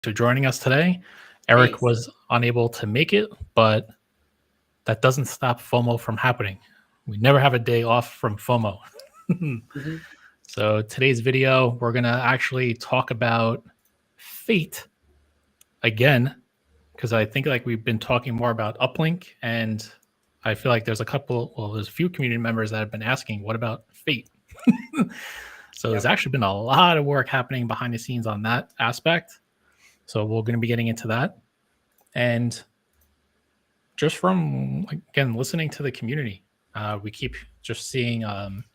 for joining us today. Eric Thanks. was unable to make it, but that doesn't stop FOMO from happening. We never have a day off from FOMO. Mhm. So today's video, we're going to actually talk about FAIT again, because I think like we've been talking more about upLink, and I feel like there's a few community members that have been asking, what about FAIT? So there's Yep. actually been a lot of work happening behind the scenes on that aspect. So we're going to be getting into that. And just from, again, listening to the community, we keep just seeing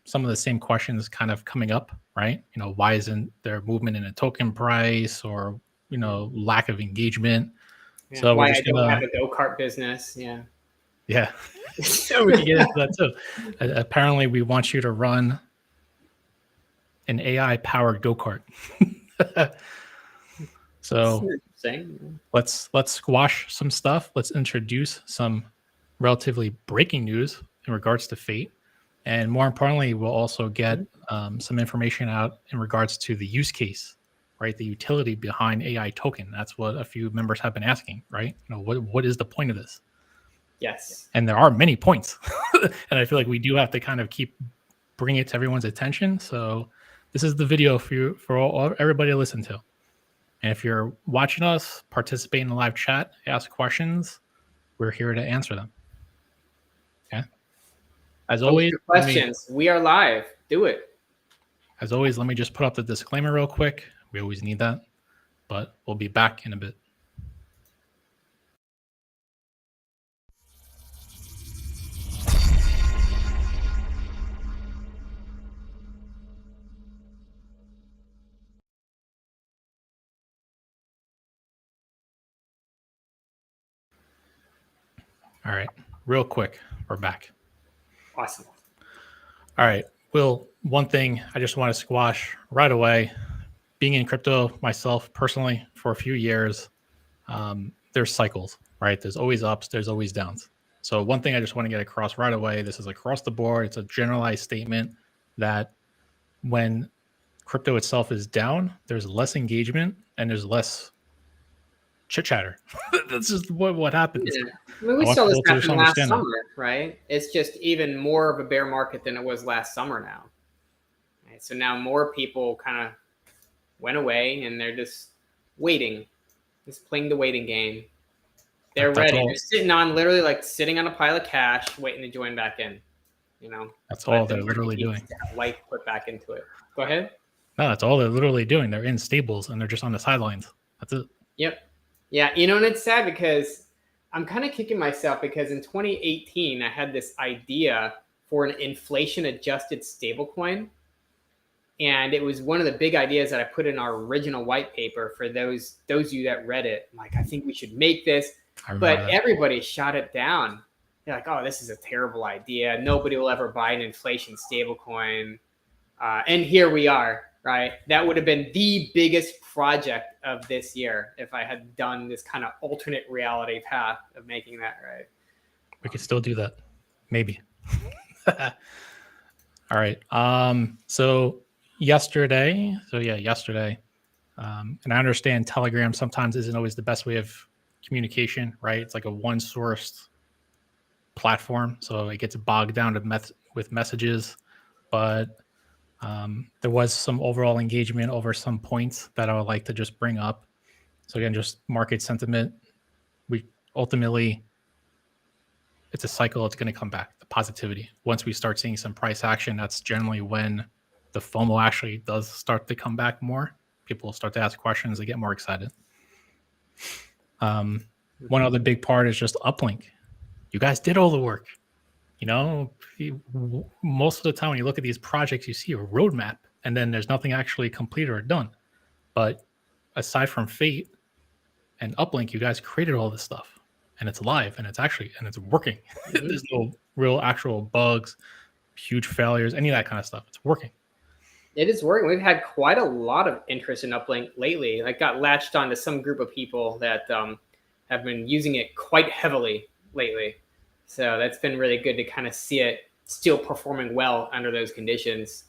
some of the same questions kind of coming up, right? Why isn't there movement in a token price, or, lack of engagement? Yeah. So we're Why I just don't have gonna, a go-kart business. Yeah. yeah, yeah, we can get into that too. Apparently, we want you to run an AI-powered go-kart. So Interesting. let's squash some stuff. Let's introduce some relatively breaking news in regards to FAIT, and more importantly, we'll also get some information out in regards to the use case, right? The utility behind AI token. That's what a few members have been asking, right? What is the point of this? Yes. And there are many points, and I feel like we do have to kind of keep bringing it to everyone's attention. So this is the video for you, for everybody to listen to. And if you're watching us, participate in the live chat, ask questions, we're here to answer them. Okay. As Post always, your questions. We are live. Do it. let me just put up the disclaimer real quick. We always need that, but we'll be back in a bit. All right, real quick, we're back. Awesome. All right, Will, one thing I just want to squash right away. Being in crypto myself personally for a few years, there's cycles, right? There's always ups, there's always downs. So one thing I just want to get across right away, this is across the board. It's a generalized statement that when crypto itself is down, there's less engagement and there's less chit chatter. That's just what happens. Yeah. I mean, I we want saw this people to just happen last understand that. summer, right? It's just even more of a bear market than it was last summer now. Right? So now more people kind of went away and they're just waiting, just playing the waiting game. They're That's ready. all. They're sitting on literally like sitting on a pile of cash, waiting to join back in. That's all Let the they're market literally needs doing. to have life put back into it. Go ahead. No, that's all they're literally doing. They're in stables and they're just on the sidelines. That's it. Yep. Yeah, and it's sad because I'm kind of kicking myself because in 2018 I had this idea for an inflation-adjusted stablecoin, and it was one of the big ideas that I put in our original white paper for those of you that read it. I'm like, I think we should make this, I remember but that. everybody shot it down. They're like, oh, this is a terrible idea. Nobody will ever buy an inflation stablecoin. And here we are, right? That would have been the biggest project of this year if I had done this kind of alternate reality path of making that, right? We could still do that. Maybe. All right. So yesterday, and I understand Telegram sometimes isn't always the best way of communication, right? It's like a one sourced platform, so it gets bogged down with messages. But there was some overall engagement over some points that I would like to just bring up. So again, just market sentiment. We ultimately, it's a cycle. It's going to come back. The positivity. Once we start seeing some price action, that's generally when the FOMO actually does start to come back more. People start to ask questions. They get more excited. One other big part is just upLink. You guys did all the work. Most of the time when you look at these projects, you see a roadmap and then there's nothing actually completed or done. But aside from FAIT and upLink, you guys created all this stuff and it's live and it's working. There's no real actual bugs, huge failures, any of that kind of stuff. It's working. It is working. We've had quite a lot of interest in uplink lately. I got latched on to some group of people that have been using it quite heavily lately. So that's been really good to kind of see it still performing well under those conditions.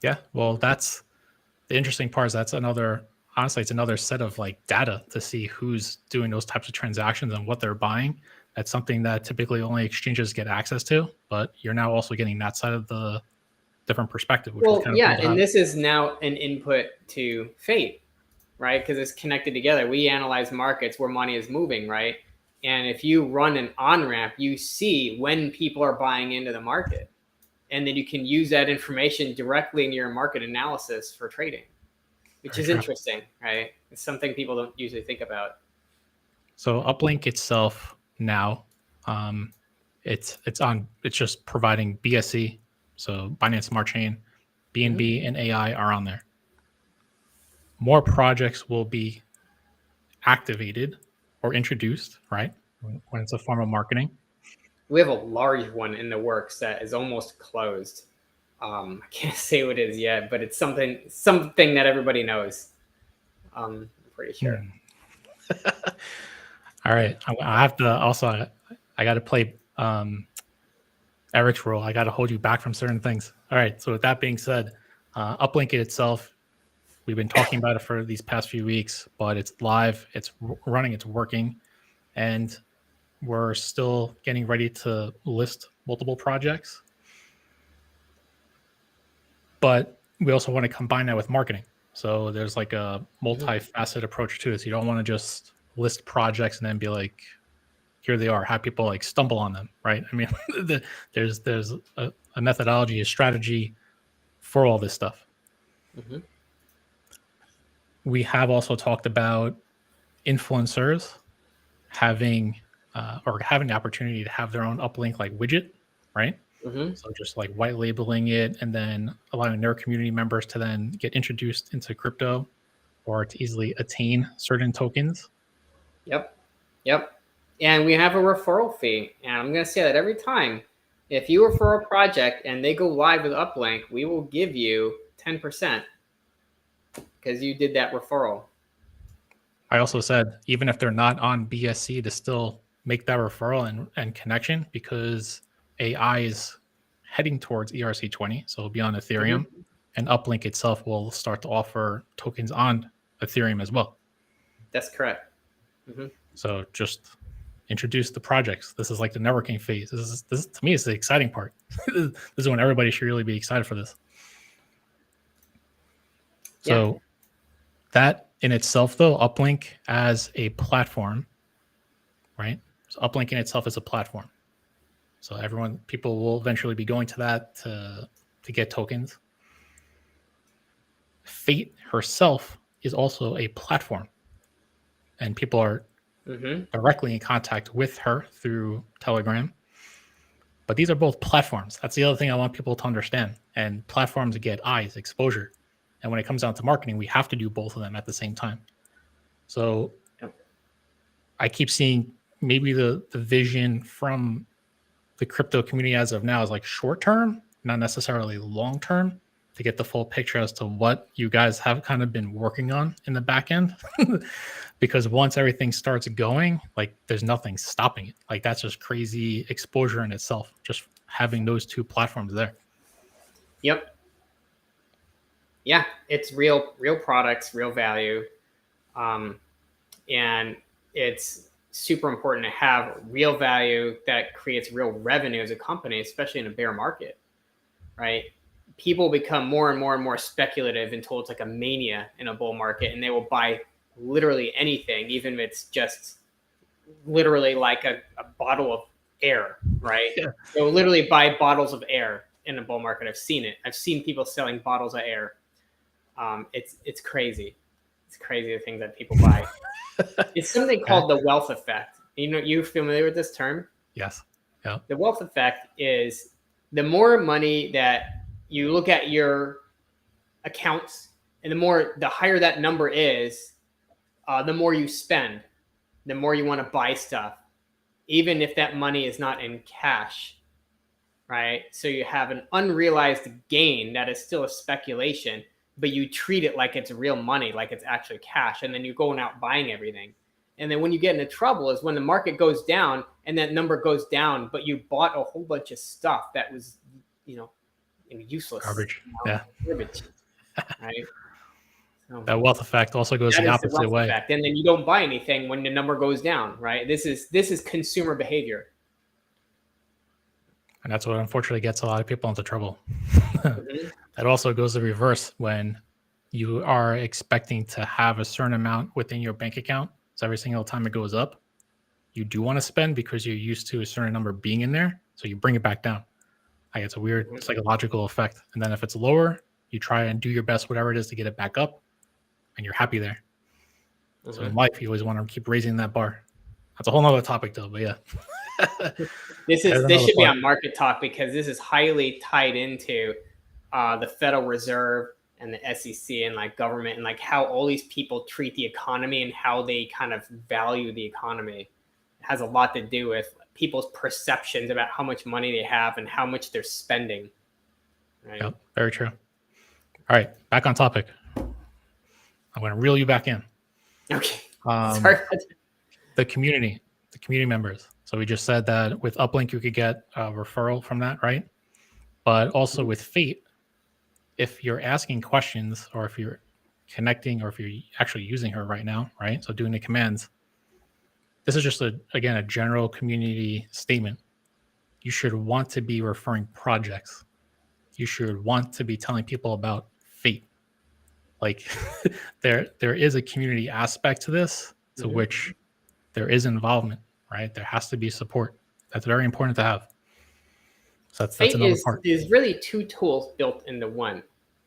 Yeah, well, that's the interesting part. Is that's another honestly, it's another set of like data to see who's doing those types of transactions and what they're buying. That's something that typically only exchanges get access to, but you're now also getting that side of the different perspective, which was Well, kind of yeah, cool to and have. this is now an input to FAIT, right? Because it's connected together. We analyze markets where money is moving, right? And if you run an on ramp, you see when people are buying into the market. And then you can use that information directly in your market analysis for trading, which Very is true. interesting, right? It's something people don't usually think about. So uplink itself now, it's just providing BSC, so Binance Smart Chain, BNB, and AI are on there. More projects will be activated or introduced, right? When it's a form of marketing. We have a large one in the works that is almost closed. I can't say what it is yet, but it's something that everybody knows. I'm pretty sure. All right, I have to also. I got to play Eric's role. I got to hold you back from certain things. All right. So with that being said, uplink it itself. We've been talking about it for these past few weeks, but it's live. It's running. It's working, and we're still getting ready to list multiple projects. But we also want to combine that with marketing. So there's like a multifaceted approach to it. So you don't want to just list projects and then be like, here they are, have people like stumble on them, right? I mean, there's a methodology, a strategy for all this stuff. Mm-hmm. We have also talked about influencers having having the opportunity to have their own uplink like widget, right? Mm-hmm. So just like white labeling it and then allowing their community members to then get introduced into crypto or to easily attain certain tokens. Yep. Yep. And we have a referral fee. And I'm going to say that every time. If you refer a project and they go live with Uplink, we will give you 10% because you did that referral. I also said, even if they're not on BSC, to still make that referral and connection because AI is heading towards ERC20. So it'll be on Ethereum and uplink itself will start to offer tokens on Ethereum as well. That's correct. So just introduce the projects. This is like the networking phase. This to me is the exciting part. This is when everybody should really be excited for this. So that in itself, though, uplink as a platform, right? So uplink in itself is a platform. So people will eventually be going to that to get tokens. FAIT herself is also a platform, and people are directly in contact with her through Telegram. But these are both platforms. That's the other thing I want people to understand. And platforms get eyes, exposure. And when it comes down to marketing, we have to do both of them at the same time. So I keep seeing maybe the vision from the crypto community as of now is like short term, not necessarily long term, to get the full picture as to what you guys have kind of been working on in the back end. Because once everything starts going, like there's nothing stopping it. Like that's just crazy exposure in itself, just having those two platforms there. Yep. Yeah, it's real products, real value. And it's super important to have real value that creates real revenue as a company, especially in a bear market, right? People become more and more and more speculative until it's like a mania in a bull market, and they will buy literally anything, even if it's just literally like a bottle of air, right? Yeah. They'll literally buy bottles of air in a bull market. I've seen it. I've seen people selling bottles of air. It's crazy. It's crazy the things that people buy. It's something called the wealth effect. You familiar with this term? Yes. Yeah. The wealth effect is the more money that you look at your accounts, and the higher that number is, the more you spend, the more you want to buy stuff, even if that money is not in cash, right? So you have an unrealized gain that is still a speculation, but you treat it like it's real money, like it's actually cash, and then you're going out buying everything. And then when you get into trouble is when the market goes down and that number goes down, but you bought a whole bunch of stuff that was, useless. Garbage. Yeah. Garbage. Right. That wealth effect also goes That the is the opposite wealth way. effect. And then you don't buy anything when the number goes down, right? This is consumer behavior. And that's what unfortunately gets a lot of people into trouble. Mm-hmm. That also goes the reverse when you are expecting to have a certain amount within your bank account. So every single time it goes up, you do want to spend because you're used to a certain number being in there. So you bring it back down. Like it's a weird psychological effect. And then if it's lower, you try and do your best, whatever it is, to get it back up, and you're happy there. Mm-hmm. So in life, you always want to keep raising that bar. That's a whole nother topic, though. But yeah, this should be on Market Talk because this is highly tied into the Federal Reserve and the SEC and like government and like how all these people treat the economy and how they kind of value the economy. It has a lot to do with people's perceptions about how much money they have and how much they're spending. Right? Yep, very true. All right, back on topic. I'm going to reel you back in. Okay. Sorry. The community members. So we just said that with UpLink, you could get a referral from that, right? But also with FAIT, if you're asking questions or if you're connecting or if you're actually using her right now, right? So doing the commands, this is just a general community statement. You should want to be referring projects. You should want to be telling people about FAIT. Like there is a community aspect to this to which there is involvement, right? There has to be support. That's very important to have. So that's another part. Is really two tools built into one.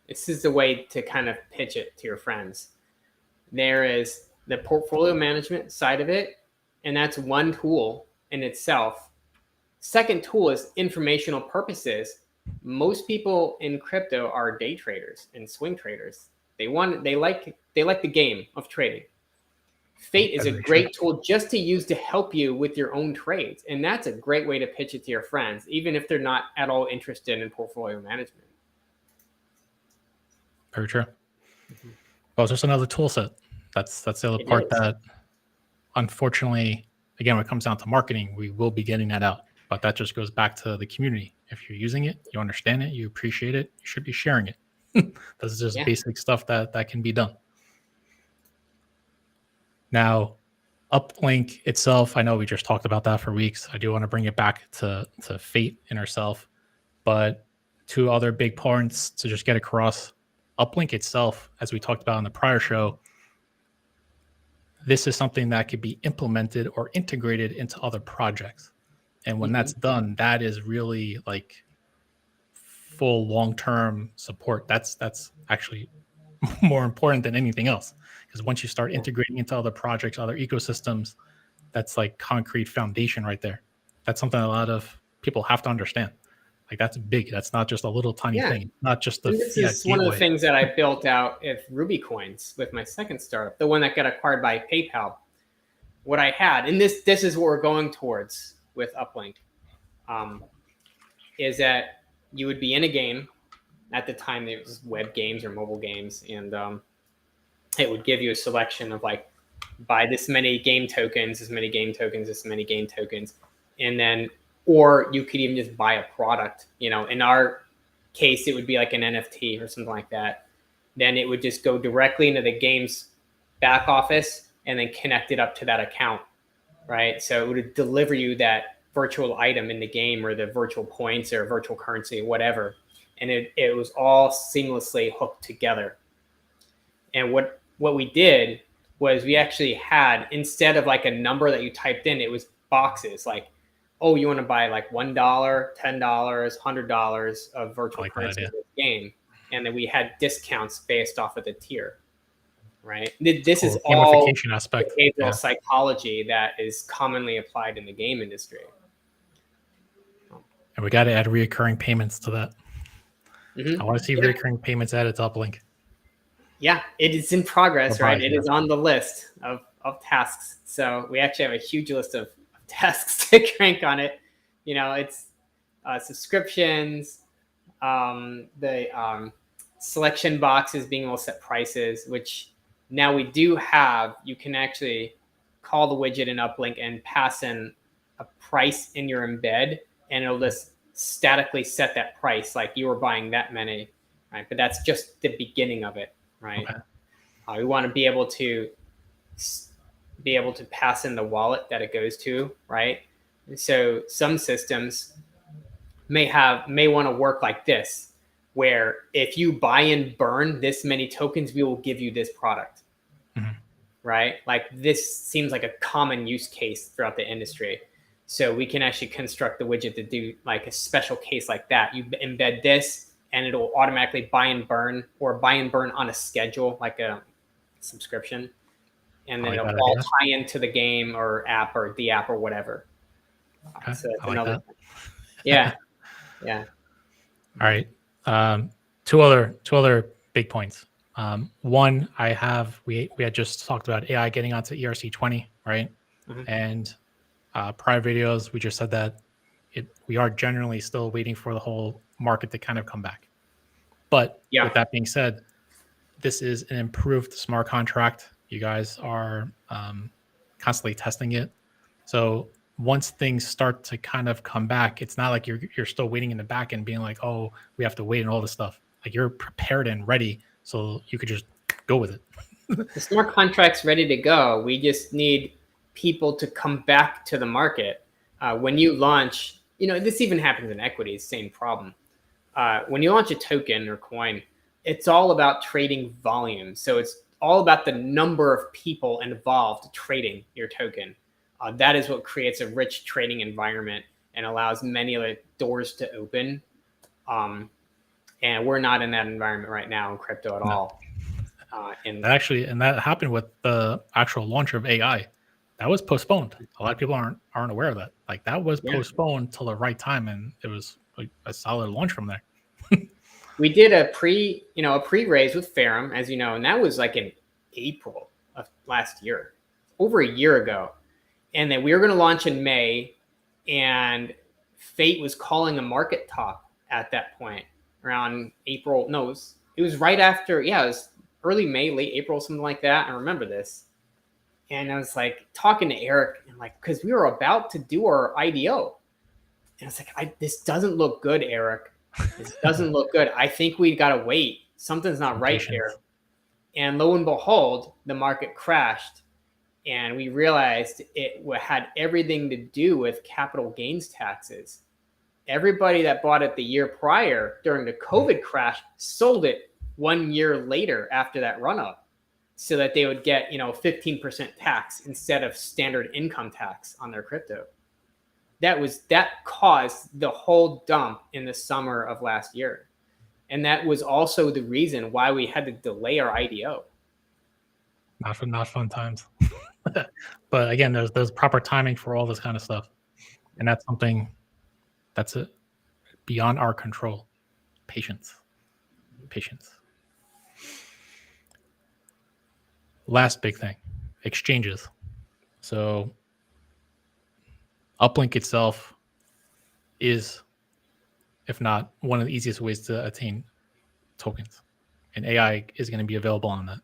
This is the way to kind of pitch it to your friends. There is the portfolio management side of it, and that's one tool in itself. Second tool is informational purposes. Most people in crypto are day traders and swing traders. They like the game of trading. FAIT is a great tool just to use to help you with your own trades. And that's a great way to pitch it to your friends, even if they're not at all interested in portfolio management. Very true. Well, it's just another tool set. That's the other part that, unfortunately, again, when it comes down to marketing, we will be getting that out. But that just goes back to the community. If you're using it, you understand it, you appreciate it, you should be sharing it. This is just basic stuff that can be done. Now, UpLink itself, I know we just talked about that for weeks. I do want to bring it back to FAIT in herself. But two other big points to just get across. UpLink itself, as we talked about in the prior show, this is something that could be implemented or integrated into other projects. And when that's done, that is really like full long-term support. That's actually more important than anything else. Because once you start integrating into other projects, other ecosystems, that's like concrete foundation right there. That's something a lot of people have to understand. Like that's big. That's not just a little tiny thing. Not just the this is one of the things that I built out with Ruby Coins with my second startup, the one that got acquired by PayPal. What I had, and this is what we're going towards with UpLink, is that you would be in a game. At the time, it was web games or mobile games, and it would give you a selection of like, buy this many game tokens, this many game tokens, this many game tokens, and then, or you could even just buy a product. You know, in our case, it would be like an NFT or something like that. Then it would just go directly into the game's back office and then connect it up to that account, right? So it would deliver you that virtual item in the game or the virtual points or virtual currency, whatever. And it was all seamlessly hooked together. And what we did was we actually had, instead of like a number that you typed in, it was boxes like, oh, you want to buy like $1, $10, $100 of virtual currency in this game. And then we had discounts based off of the tier, right? This is all aspect. Behavioral psychology that is commonly applied in the game industry. And we got to add reoccurring payments to that. I want to see recurring payments added to UpLink. Yeah, it is in progress, right? It is on the list of tasks. So we actually have a huge list of tasks to crank on it. You know, it's subscriptions, the selection boxes, being able to set prices, which now we do have. You can actually call the widget in UpLink and pass in a price in your embed, and it'll just statically set that price like you were buying that many, right? But that's just the beginning of it, right? Okay. We want to be able to pass in the wallet that it goes to, right? And so some systems may want to work like this, where if you buy and burn this many tokens, we will give you this product. Mhm. Right? Like this seems like a common use case throughout the industry. So we can actually construct the widget to do like a special case like that. You embed this and it'll automatically buy and burn, or buy and burn on a schedule, like a subscription. And I then like it'll that all idea. tie into the game or app or the app or whatever. Okay. So that's I like that. Yeah. Yeah. All right. Two other big points. One, we had just talked about AI getting onto ERC20, right? Mhm. And prior videos, we just said that we are generally still waiting for the whole market to kind of come back. But Yeah. with that being said, this is an improved smart contract. You guys are constantly testing it. So once things start to kind of come back, it's not like you're still waiting in the back and being like, oh, we have to wait and all this stuff. Like you're prepared and ready, so you could just go with it. The smart contract's ready to go. We just need people to come back to the market. When you launch, this even happens in equities, same problem. When you launch a token or coin, it's all about trading volume. So it's all about the number of people involved trading your token. That is what creates a rich trading environment and allows many of the doors to open. And we're not in that environment right now in crypto at No. all. And that happened with the actual launch of AI. That was postponed. A lot of people aren't aware of that. Like that was postponed till the right time, and it was like a solid launch from there. We did a pre-raise with Ferrum, as you know, and that was like in April of last year, over a year ago. And then we were going to launch in May, and FAIT was calling a market top at that point around April. No, it was right after. Yeah, it was early May, late April, something like that. I remember this. And I was like talking to Eric, and like, because we were about to do our IDO. And I was like, this doesn't look good, Eric. This doesn't look good. I think we got to wait. Something's not right here. And lo and behold, the market crashed. And we realized it had everything to do with capital gains taxes. Everybody that bought it the year prior during the COVID crash sold it 1 year later after that run up, so that they would get 15% tax instead of standard income tax on their crypto. That caused the whole dump in the summer of last year. And that was also the reason why we had to delay our IDO. Not fun times. But again, there's proper timing for all this kind of stuff. And that's something that's beyond our control. Patience. Last big thing, exchanges. So uplink itself is, if not one of the easiest ways to attain tokens, and AI is going to be available on that.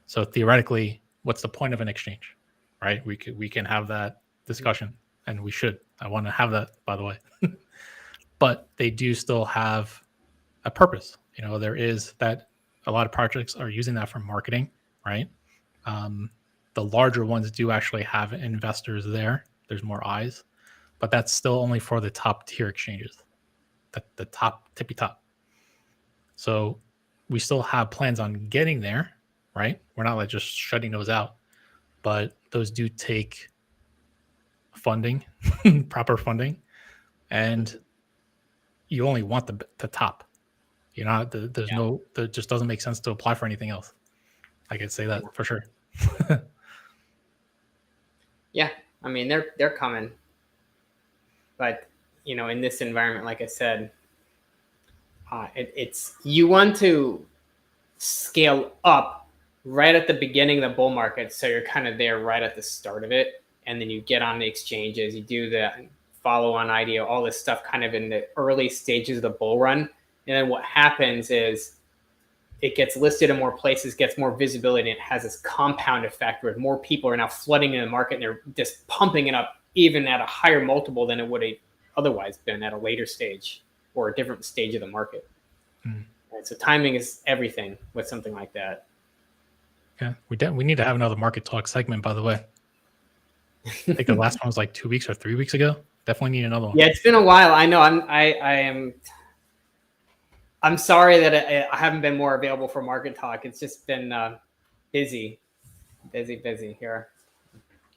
So theoretically, what's the point of an exchange, right? We can have that discussion, and we should. I want to have that, by the way. But they do still have a purpose. There is that a lot of projects are using that for marketing, right? The larger ones do actually have investors there. There's more eyes, but that's still only for the top tier exchanges, the top tippy top. So we still have plans on getting there, right? We're not like just shutting those out, but those do take funding, proper funding, and you only want the top. There just doesn't make sense to apply for anything else. I could say that for sure. Yeah, I mean they're coming, but in this environment, like I said, it's you want to scale up right at the beginning of the bull market, so you're kind of there right at the start of it, and then you get on the exchanges, you do the follow-on IDO, all this stuff, kind of in the early stages of the bull run, and then what happens is it gets listed in more places, gets more visibility, and it has this compound effect where more people are now flooding in the market and they're just pumping it up even at a higher multiple than it would have otherwise been at a later stage or a different stage of the market. And so timing is everything with something like that. Yeah, we need to have another market talk segment, by the way. I think the last one was like 2 weeks or 3 weeks ago. Definitely need another one. Yeah, it's been a while. I know. I'm sorry that I haven't been more available for market talk. It's just been busy here.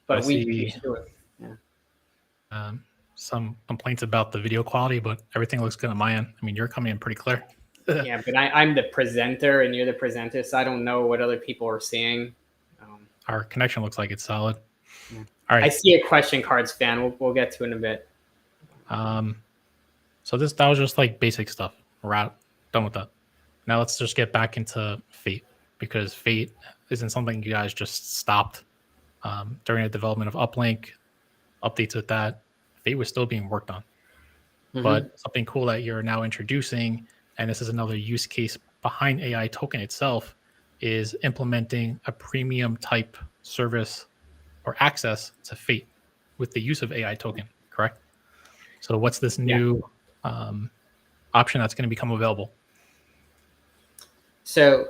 But we should do it. Yeah. Some complaints about the video quality, but everything looks good on my end. I mean, you're coming in pretty clear. Yeah, but I'm the presenter and you're the presenter, so I don't know what other people are seeing. Our connection looks like it's solid. Yeah. All right. I see a question cards fan. We'll get to it in a bit. So that was just like basic stuff. We're out, done with that. Now let's just get back into FAIT, because FAIT isn't something you guys just stopped during the development of uplink, updates with that. FAIT was still being worked on. But something cool that you're now introducing, and this is another use case behind AI token itself, is implementing a premium type service or access to FAIT with the use of AI token, correct? So what's this new option that's going to become available? So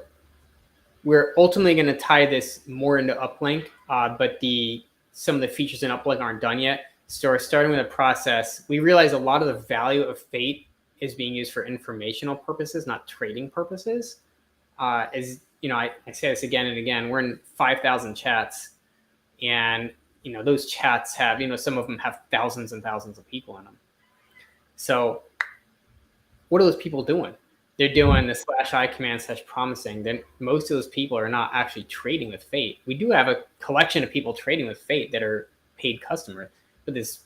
we're ultimately going to tie this more into uplink, but some of the features in uplink aren't done yet. So we're starting with a process. We realize a lot of the value of FAIT is being used for informational purposes, not trading purposes. As you know, I say this again and again, we're in 5,000 chats, and those chats have, some of them have thousands and thousands of people in them. So what are those people doing? They're doing the /I command /promising. Then most of those people are not actually trading with FAIT. We do have a collection of people trading with FAIT that are paid customers, but there's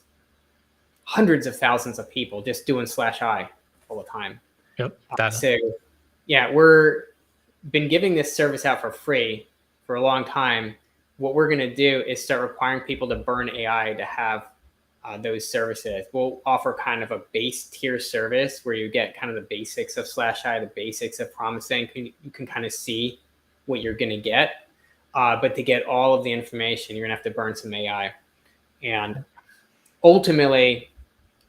hundreds of thousands of people just doing /I all the time. Yep. So yeah, we're been giving this service out for free for a long time. What we're going to do is start requiring people to burn AI to have those services. We'll offer kind of a base tier service where you get kind of the basics of /I, the basics of promising. You can kind of see what you're going to get. But to get all of the information, you're going to have to burn some AI. And ultimately,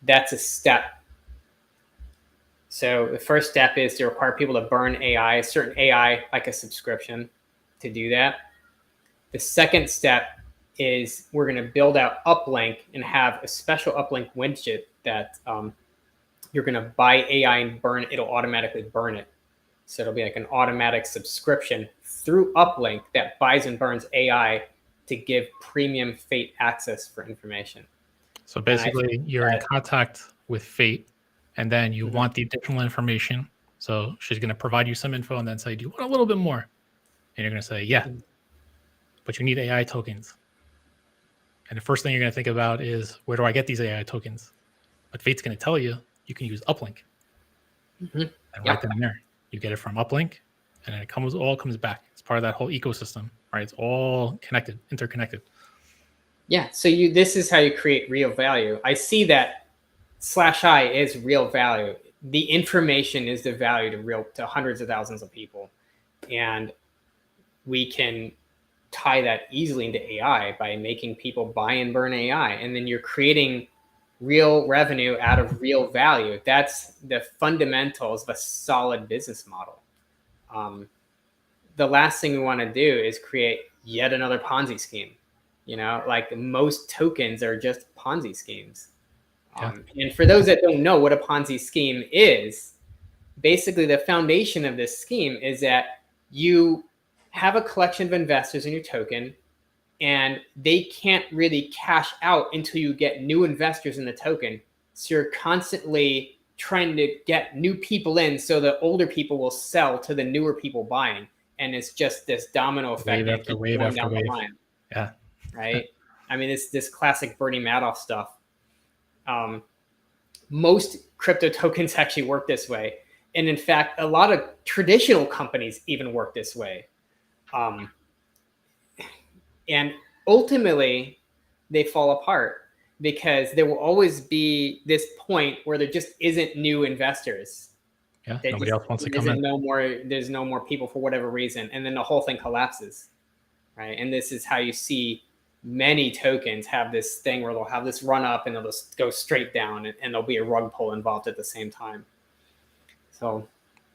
that's a step. So the first step is to require people to burn AI, a certain AI, like a subscription, to do that. The second step is we're going to build out uplink and have a special uplink widget that you're going to buy AI and burn. It'll automatically burn it. So it'll be like an automatic subscription through uplink that buys and burns AI to give premium FAIT access for information. So basically, you're in contact with FAIT, and then you want the additional information. So she's going to provide you some info and then say, do you want a little bit more? And you're going to say, yeah, but you need AI tokens. And the first thing you're going to think about is, where do I get these AI tokens? But FAIT's going to tell you, you can use uplink. And right then and there, you get it from uplink, and then it all comes back. It's part of that whole ecosystem, right? It's all connected, interconnected. Yeah. So this is how you create real value. I see that /I is real value. The information is the value to hundreds of thousands of people. And we can tie that easily into AI by making people buy and burn AI. And then you're creating real revenue out of real value. That's the fundamentals of a solid business model. The last thing we want to do is create yet another Ponzi scheme. Like most tokens are just Ponzi schemes. And for those that don't know what a Ponzi scheme is, basically the foundation of this scheme is that you have a collection of investors in your token, and they can't really cash out until you get new investors in the token. So you're constantly trying to get new people in so the older people will sell to the newer people buying. And it's just this domino effect that keeps going down the line. Yeah. Right? I mean, it's this classic Bernie Madoff stuff. Most crypto tokens actually work this way. And in fact, a lot of traditional companies even work this way. And ultimately, they fall apart because there will always be this point where there just isn't new investors. Yeah, nobody else wants to come in. There's no more people for whatever reason. And then the whole thing collapses, right? And this is how you see many tokens have this thing where they'll have this run up and they'll just go straight down, and there'll be a rug pull involved at the same time. So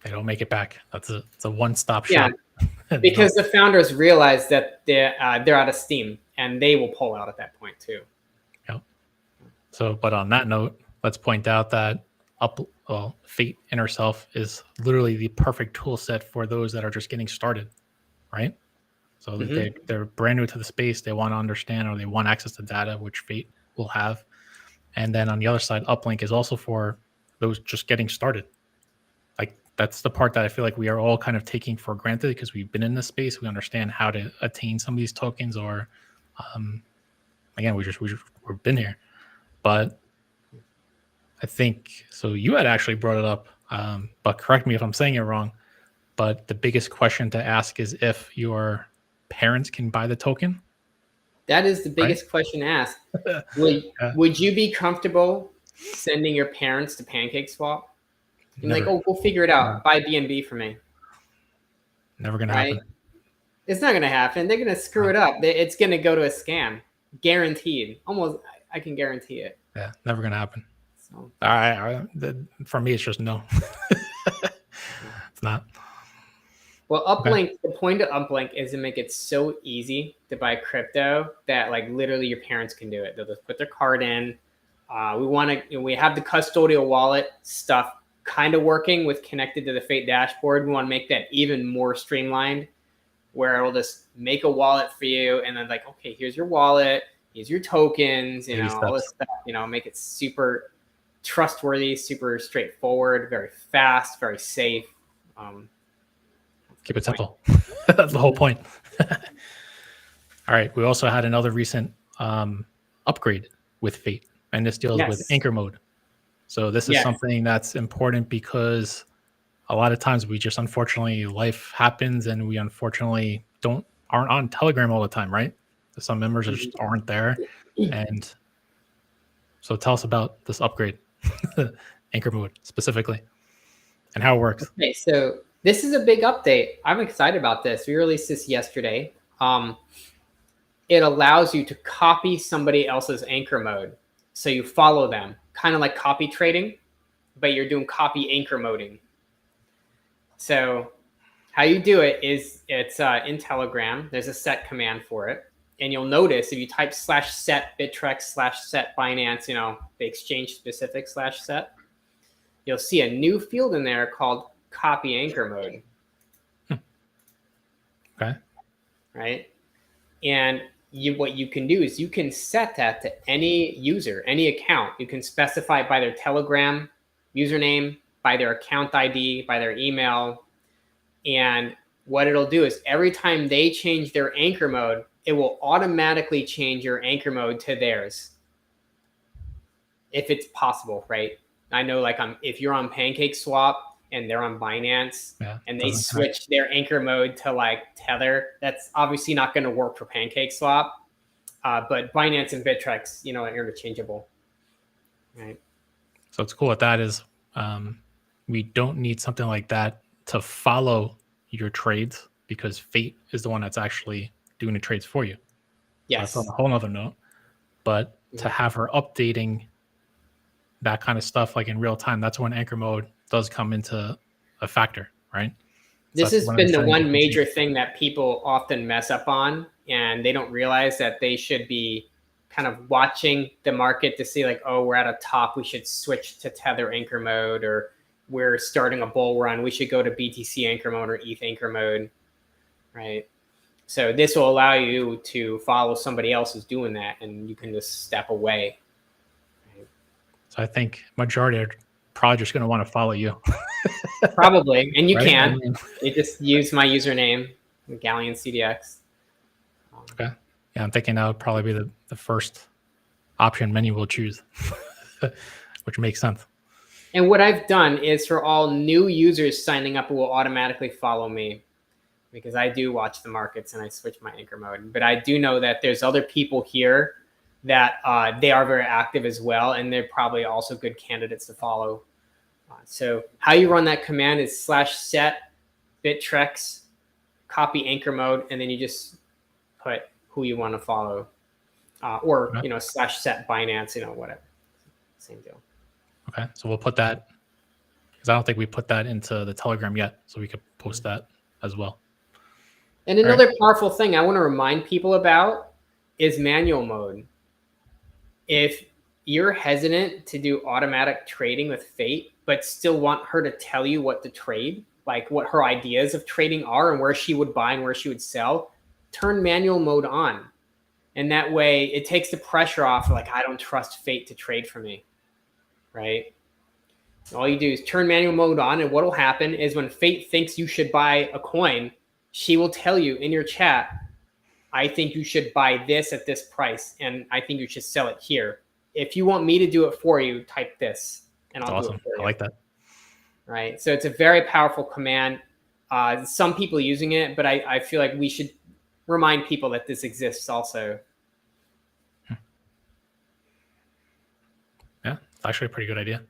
they don't make it back. It's a one-stop shop. Because the founders realize that they're out of steam, and they will pull out at that point too. Yep. So, but on that note, let's point out that FAIT Inner Self is literally the perfect tool set for those that are just getting started, right? So they're brand new to the space. They want to understand, or they want access to data, which FAIT will have. And then on the other side, uplink is also for those just getting started. Like that's the part that I feel like we are all kind of taking for granted because we've been in this space. We understand how to attain some of these tokens, or again, we've been here. But I think so. You had actually brought it up, but correct me if I'm saying it wrong. But the biggest question to ask is if your parents can buy the token. That is the biggest question to ask. Would you be comfortable sending your parents to PancakeSwap? And like, oh, we'll figure it out. Buy BNB for me. Never gonna happen. It's not gonna happen. They're gonna screw it up. It's gonna go to a scam, guaranteed. Almost, I can guarantee it. Yeah, never gonna happen. So, for me, it's just no. It's not. Well, uplink. The point of uplink is to make it so easy to buy crypto that like literally your parents can do it. They'll just put their card in. We have the custodial wallet stuff kind of working with connected to the FAIT dashboard. We want to make that even more streamlined, where it'll just make a wallet for you, and then like, okay, here's your wallet, here's your tokens, all this stuff. Make it super trustworthy, super straightforward, very fast, very safe. Keep it simple. That's the whole point. All right. We also had another recent upgrade with FAIT, and this deals with anchor mode. So this is something that's important because a lot of times we just, unfortunately, life happens and we unfortunately aren't on Telegram all the time, right? Some members just aren't there. And so tell us about this upgrade, anchor mode specifically, and how it works. Okay, so this is a big update. I'm excited about this. We released this yesterday. It allows you to copy somebody else's anchor mode. So you follow them, kind of like copy trading, but you're doing copy anchor moding. So how you do it is it's in Telegram. There's a set command for it. And you'll notice if you type /set Bittrex /set Binance, the exchange specific /set, you'll see a new field in there called copy anchor mode. Okay. Right. And what you can do is you can set that to any user, any account. You can specify by their Telegram username, by their account ID, by their email. And what it'll do is every time they change their anchor mode, it will automatically change your anchor mode to theirs. If it's possible, right? I know like if you're on PancakeSwap and they're on Binance and they switch their anchor mode to like Tether, that's obviously not going to work for PancakeSwap. But Binance and Bittrex, are interchangeable. Right. So what's cool with that is we don't need something like that to follow your trades because FAIT is the one that's actually doing the trades for you. Yes. That's on a whole nother note. But to have her updating that kind of stuff like in real time, that's when anchor mode does come into a factor, right? This has been the one major thing that people often mess up on, and they don't realize that they should be kind of watching the market to see like, oh, we're at a top, we should switch to Tether anchor mode, or we're starting a bull run, we should go to BTC anchor mode or ETH anchor mode, right? So this will allow you to follow somebody else who's doing that, and you can just step away. Right? So I think majority are probably just going to want to follow you. Probably, and you can. You just use my username, Galleon CDX. Okay. Yeah, I'm thinking that would probably be the first option many will choose, which makes sense. And what I've done is for all new users signing up, will automatically follow me because I do watch the markets and I switch my anchor mode. But I do know that there's other people here that they are very active as well, and they're probably also good candidates to follow. So how you run that command is /set Bittrex copy anchor mode, and then you just put who you want to follow, or /set Binance, whatever. Same deal. Okay, so we'll put that because I don't think we put that into the Telegram yet, so we could post that as well. And another powerful thing I want to remind people about is manual mode. If you're hesitant to do automatic trading with FAIT, but still want her to tell you what to trade, like what her ideas of trading are and where she would buy and where she would sell, turn manual mode on. And that way it takes the pressure off. Like, I don't trust FAIT to trade for me, right? All you do is turn manual mode on, and what will happen is when FAIT thinks you should buy a coin, she will tell you in your chat, I think you should buy this at this price, and I think you should sell it here. If you want me to do it for you, type this, and I'll do it for you. I like that. Right? So it's a very powerful command. Some people using it, but I feel like we should remind people that this exists also. Yeah, it's actually a pretty good idea.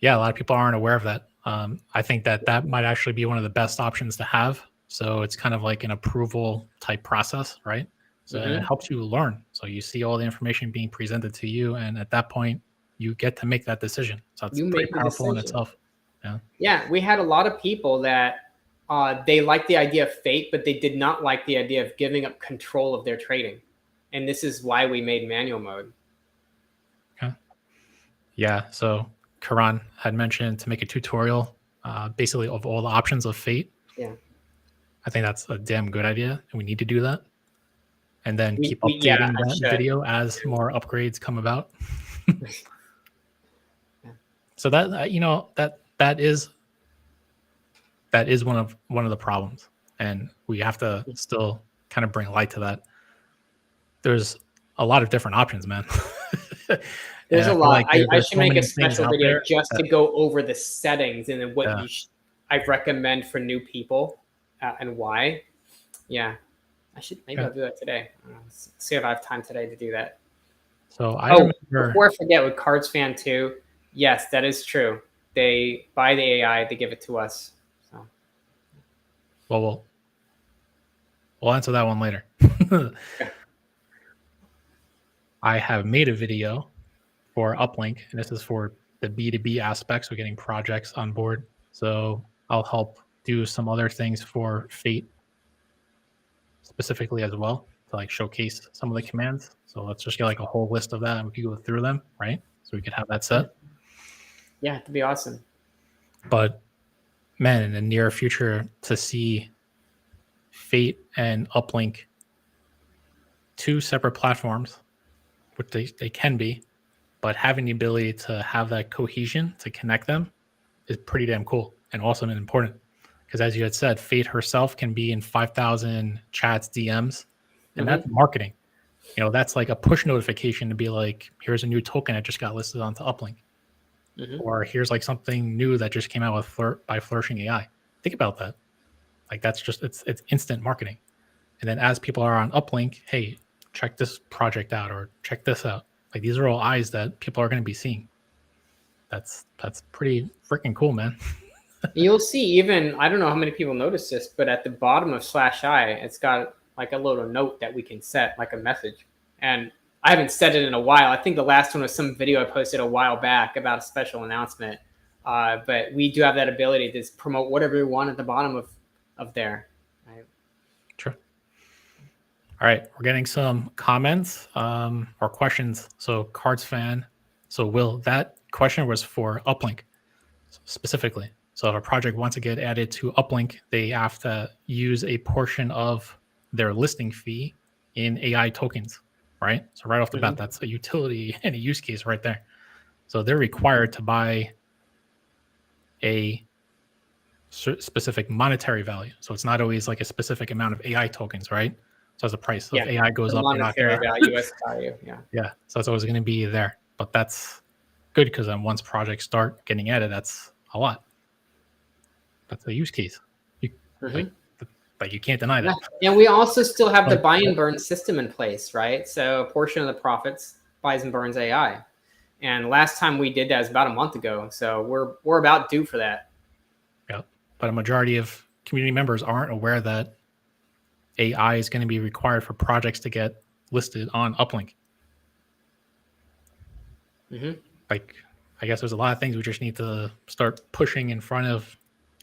Yeah, a lot of people aren't aware of that. I think that might actually be one of the best options to have. So it's kind of like an approval type process, right? So it helps you learn. So you see all the information being presented to you, and at that point, you get to make that decision. So it's pretty powerful in itself. Yeah. Yeah, we had a lot of people that they liked the idea of FAIT, but they did not like the idea of giving up control of their trading. And this is why we made manual mode. Okay. Yeah. So Karan had mentioned to make a tutorial basically of all the options of FAIT. Yeah. I think that's a damn good idea, and we need to do that. And then keep updating that video as more upgrades come about. So that that is one of the problems, and we have to still kind of bring light to that. There's a lot of different options, man. There's a lot. Like I should make a special video just to go over the settings and then what I recommend for new people and why. Yeah, I should maybe I'll do that today. See if I have time today to do that. So I remember, before I forget, with Cards Fan 2, yes, that is true. They buy the AI, they give it to us. So, well, we'll answer that one later. I have made a video for uplink, and this is for the B2B aspects of getting projects on board. So I'll help do some other things for FAIT specifically as well to like showcase some of the commands. So let's just get like a whole list of that, and we can go through them, right? So we could have that set. Yeah, it'd be awesome. But man, in the near future, to see FAIT and uplink, two separate platforms, which they can be, but having the ability to have that cohesion to connect them is pretty damn cool and awesome and important. Because as you had said, FAIT herself can be in 5,000 chats, DMs, and that's marketing. You know, that's like a push notification to be like, here's a new token that just got listed onto uplink. Or here's like something new that just came out with by Flourishing AI. Think about that. Like that's just, it's instant marketing. And then as people are on uplink, hey, check this project out or check this out. Like these are all eyes that people are going to be seeing. That's pretty freaking cool, man. You'll see even, I don't know how many people notice this, but at the bottom of /I, it's got like a little note that we can set, like a message. And I haven't said it in a while. I think the last one was some video I posted a while back about a special announcement. But we do have that ability to promote whatever we want at the bottom of there. Right? True. All right, we're getting some comments or questions. So Cards Fan. So Will, that question was for uplink specifically. So if a project wants to get added to uplink, they have to use a portion of their listing fee in AI tokens, right? So right off the bat, that's a utility and a use case right there. So they're required to buy a specific monetary value. So it's not always like a specific amount of AI tokens, right? So as the price of AI goes up, monetary value, US value, yeah. So it's always going to be there. But that's good because then once projects start getting added, that's a lot. That's a use case. Like you can't deny that. And we also still have the buy and burn system in place, right? So a portion of the profits buys and burns AI. And last time we did that was about a month ago. So we're about due for that. Yeah. But a majority of community members aren't aware that AI is going to be required for projects to get listed on uplink. Like, I guess there's a lot of things we just need to start pushing in front of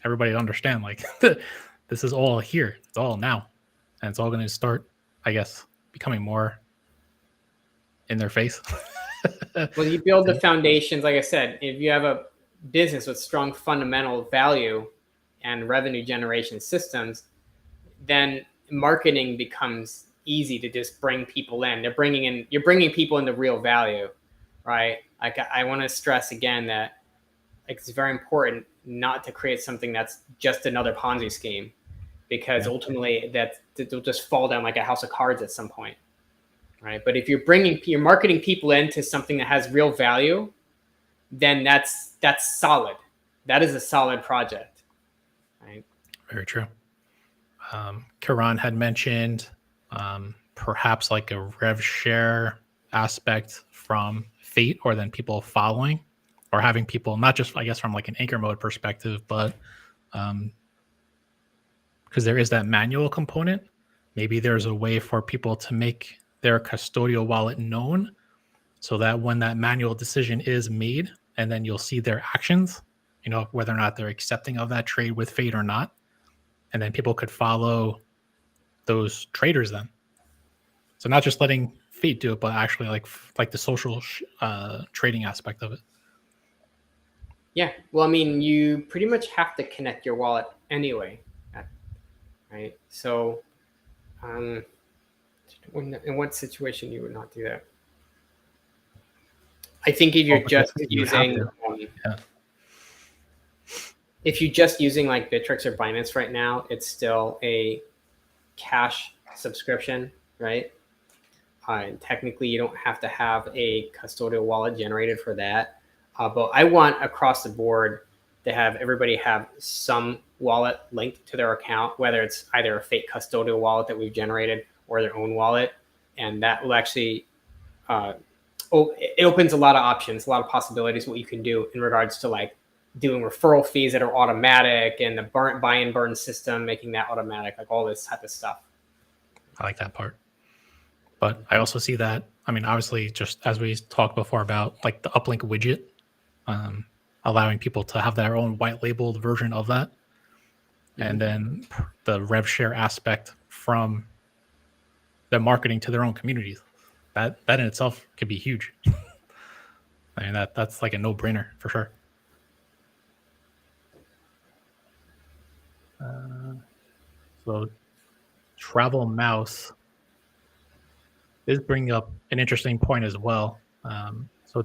everybody to understand, like, this is all here. It's all now. And it's all going to start, I guess, becoming more in their face. Well, you build the foundations. Like I said, if you have a business with strong fundamental value and revenue generation systems, then marketing becomes easy to just bring people in. You're bringing people into real value, right? Like, I want to stress again that, like, it's very important not to create something that's just another Ponzi scheme, because ultimately it'll just fall down like a house of cards at some point, right? But if you're marketing people into something that has real value, then that's solid. That is a solid project, right? Very true. Karan had mentioned perhaps like a rev share aspect from FAIT, or then people following or having people, not just, I guess, from like an anchor mode perspective, but because there is that manual component, maybe there's a way for people to make their custodial wallet known, so that when that manual decision is made, and then you'll see their actions, whether or not they're accepting of that trade with FAIT or not. And then people could follow those traders then. So not just letting FAIT do it, but actually like the social trading aspect of it. Yeah. Well, I mean, you pretty much have to connect your wallet anyway, right? So in what situation you would not do that? I think if you're just using if you're just using like Bittrex or Binance right now, it's still a cash subscription, right? Technically, you don't have to have a custodial wallet generated for that. But I want across the board to have everybody have some wallet linked to their account, whether it's either a FAIT custodial wallet that we've generated or their own wallet. And that will actually, it opens a lot of options, a lot of possibilities, what you can do in regards to like doing referral fees that are automatic, and the buy and burn system, making that automatic, like all this type of stuff. I like that part. But I also see that, I mean, obviously, just as we talked before about like the uplink widget, allowing people to have their own white labeled version of that. And then the rev share aspect from the marketing to their own communities. That in itself could be huge. I mean, that's like a no-brainer for sure. So Travel Mouse is bringing up an interesting point as well. So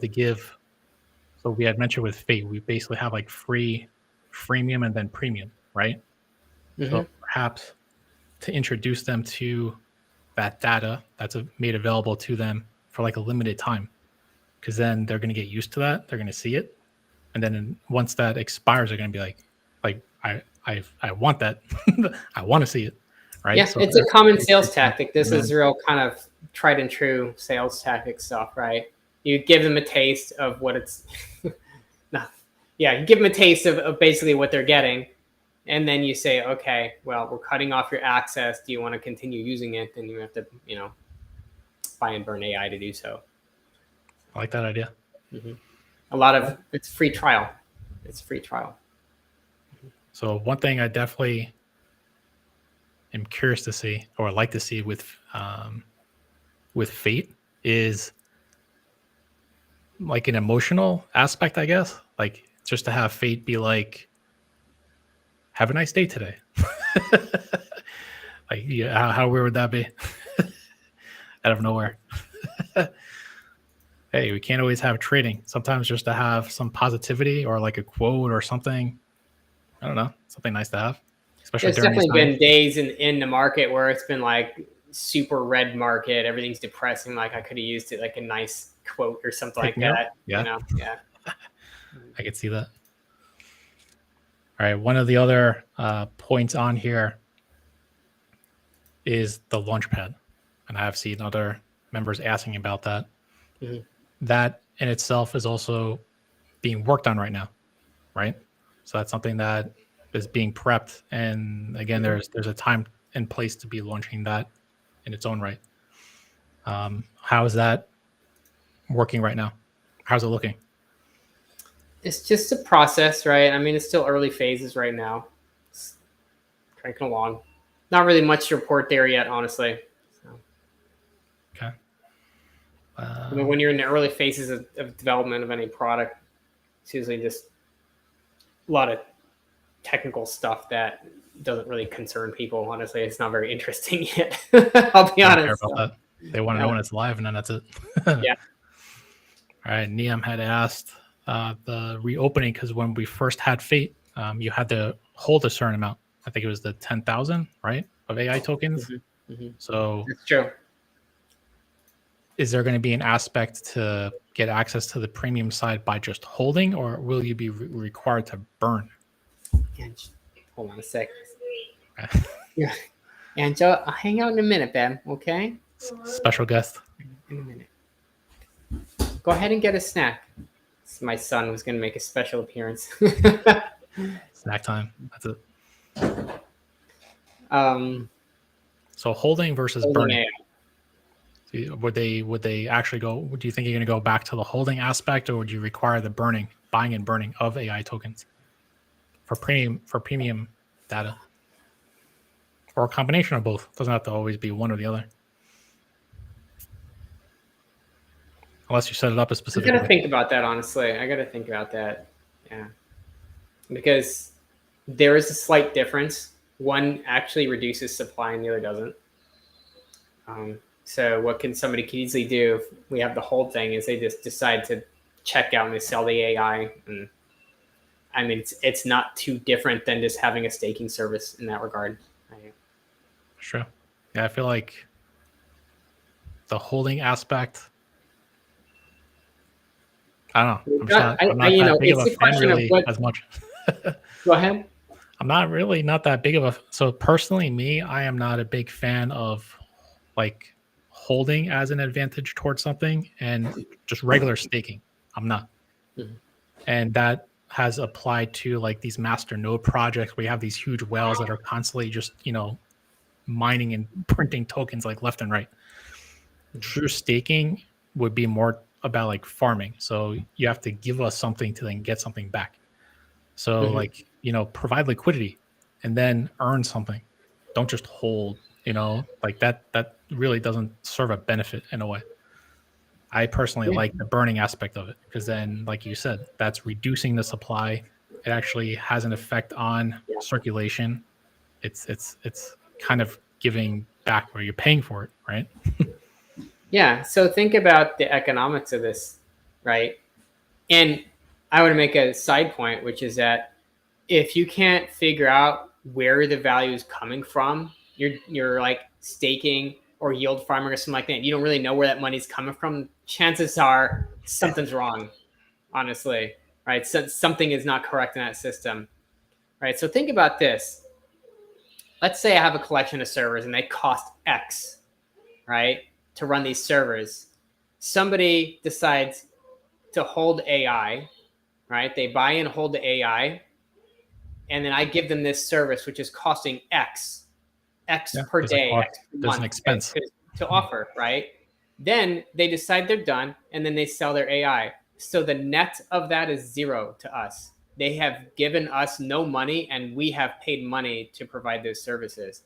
we had mentioned with FAIT, we basically have like free, freemium, and then premium, right? So perhaps to introduce them to that data that's made available to them for like a limited time, because then they're going to get used to that. They're going to see it. And then once that expires, they're going to be like I want that. I want to see it. Right. Yeah, so it's a common sales tactic. This is real kind of tried and true sales tactic stuff, right? You give them a taste of what it's you give them a taste of basically what they're getting. And then you say, okay, well, we're cutting off your access. Do you want to continue using it? Then you have to, buy and burn AI to do so. I like that idea. A lot of it's free trial. It's free trial. So one thing I definitely am curious to see, or like to see with FAIT, is like an emotional aspect, I guess. Like just to have FAIT be like, have a nice day today. Like, yeah, how weird would that be? Out of nowhere. Hey, we can't always have trading. Sometimes just to have some positivity or like a quote or something. I don't know, something nice to have. Especially There's definitely been days in the market where it's been like super red market. Everything's depressing. Like I could have used it like a nice quote or something like that. Yeah. I could see that. All right. One of the other points on here is the Launchpad. And I have seen other members asking about that. That in itself is also being worked on right now, right? So that's something that is being prepped. And again, there's a time and place to be launching that in its own right. How is that working right now? How's it looking? It's just a process, right? I mean, it's still early phases right now. It's cranking along. Not really much to report there yet, honestly. So, Okay. I mean, when you're in the early phases of development of any product, it's usually just a lot of technical stuff that doesn't really concern people. Honestly, it's not very interesting yet. I'll be I don't care honest. about that. They want to know when it's live, and then that's it. Yeah. All right. Niam had asked the reopening because when we first had Fate, you had to hold a certain amount. I think it was the 10,000, right, of AI tokens. So That's true. is there going to be an aspect to get access to the premium side by just holding, or will you be required to burn? Hold on a sec. Yeah. Angela, I'll hang out in a minute, Ben. Okay? Special guest. In a minute. Go ahead and get a snack. My son was going to make a special appearance. Snack time. That's it. So holding versus burning. Would they actually go? Do you think you're going to go back to the holding aspect, or would you require the buying and burning of AI tokens for premium data, or a combination of both? It doesn't have to always be one or the other, unless you set it up a specific. I got to think about that, honestly. I got to think about that. Yeah, because there is a slight difference. One actually reduces supply, and the other doesn't. So what somebody can easily do if we have the hold thing is they just decide to check out and they sell the AI. And I mean, it's not too different than just having a staking service in that regard. Right? Sure. Yeah, I feel like the holding aspect. I don't know. I'm not that big of a fan really as much. Go ahead. I'm not that big of a. So personally, I am not a big fan of like holding as an advantage towards something and just regular staking. I'm not. And that has applied to like these master node projects where you have these huge whales that are constantly just, mining and printing tokens like left and right. True staking would be more about like farming. So you have to give us something to then get something back. So like, provide liquidity and then earn something. Don't just hold, like that really doesn't serve a benefit in a way. I personally like the burning aspect of it because then, like you said, that's reducing the supply. It actually has an effect on circulation. It's kind of giving back where you're paying for it, right? Yeah. So think about the economics of this, right? And I want to make a side point, which is that if you can't figure out where the value is coming from, you're like staking or yield farming or something like that. You don't really know where that money's coming from. Chances are something's wrong, honestly, right? So something is not correct in that system, right? So think about this. Let's say I have a collection of servers and they cost X, right, to run these servers. Somebody decides to hold AI, right? They buy and hold the AI, and then I give them this service, which is costing X per day, X per there's month an expense to offer, right? Then they decide they're done, and then they sell their AI. So the net of that is zero to us. They have given us no money, and we have paid money to provide those services.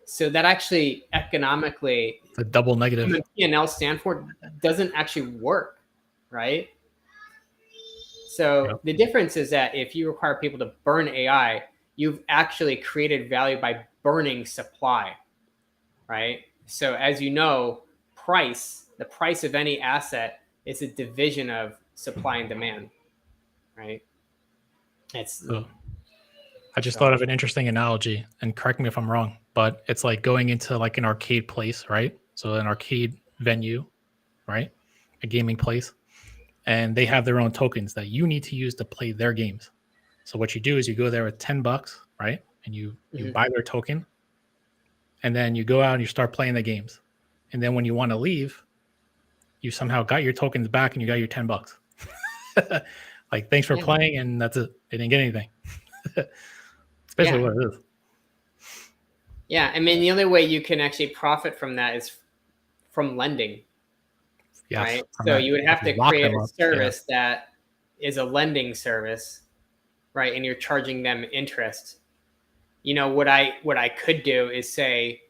So that actually economically, it's a double negative. from a P&L standpoint, doesn't actually work, right? So the difference is that if you require people to burn AI, you've actually created value by burning supply, right? So as you know, the price of any asset is a division of supply and demand, right? I just thought of an interesting analogy, and correct me if I'm wrong, but it's like going into like an arcade place, right? So an arcade venue, right? A gaming place. And they have their own tokens that you need to use to play their games. So what you do is you go there with $10, right? And you buy their token. And then you go out and you start playing the games. And then when you want to leave, you somehow got your tokens back and you got your $10. Like, thanks for playing, and that's it. They didn't get anything. It's basically what it is. Yeah, I mean, the only way you can actually profit from that is from lending. Yes, right. So you would have to create a service that is a lending service, right? And you're charging them interest. What I could do is say,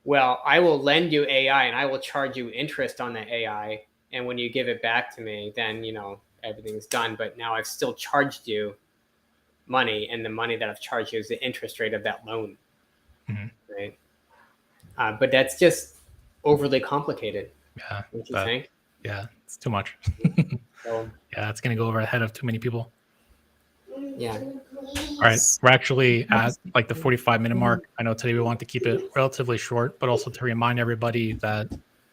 well, I will lend you AI and I will charge you interest on the AI. And when you give it back to me, then, everything's done. But now I've still charged you money, and the money that I've charged you is the interest rate of that loan. Mm-hmm. Right. But that's just overly complicated. Yeah. Don't you think? Yeah, it's too much. So, yeah, it's going to go over the head of too many people. yeah. All right. We're actually at like the 45-minute mark. I know today we want to keep it relatively short, but also to remind everybody that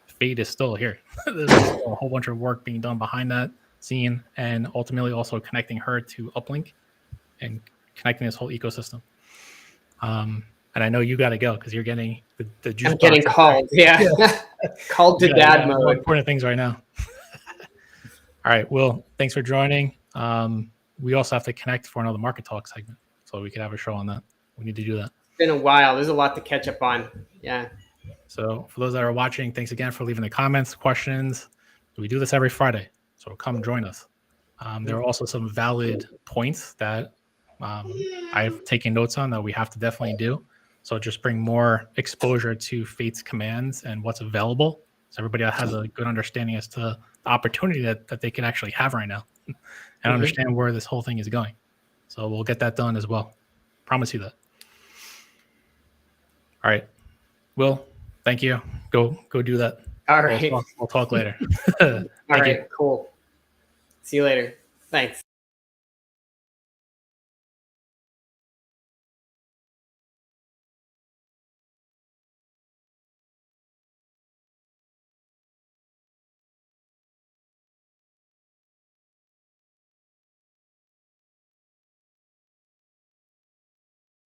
FAIT is still here. There's still a whole bunch of work being done behind that scene, and ultimately also connecting her to uplink and connecting this whole ecosystem. And I know you got to go because you're getting the juice. I'm getting called. Yeah. Called to dad mode. More important things right now. All right. Will, thanks for joining. We also have to connect for another market talk segment, so we could have a show on that. We need to do that. It's been a while. There's a lot to catch up on. Yeah. So for those that are watching, thanks again for leaving the comments, questions. We do this every Friday, so come join us. There are also some valid points that I've taken notes on that we have to definitely do. So just bring more exposure to FAIT's commands and what's available, so everybody has a good understanding as to the opportunity that they can actually have right now and understand where this whole thing is going. So we'll get that done as well. Promise you that. All right. Will, thank you. Go do that. All right. We'll talk later. All right. Cool. See you later. Thanks.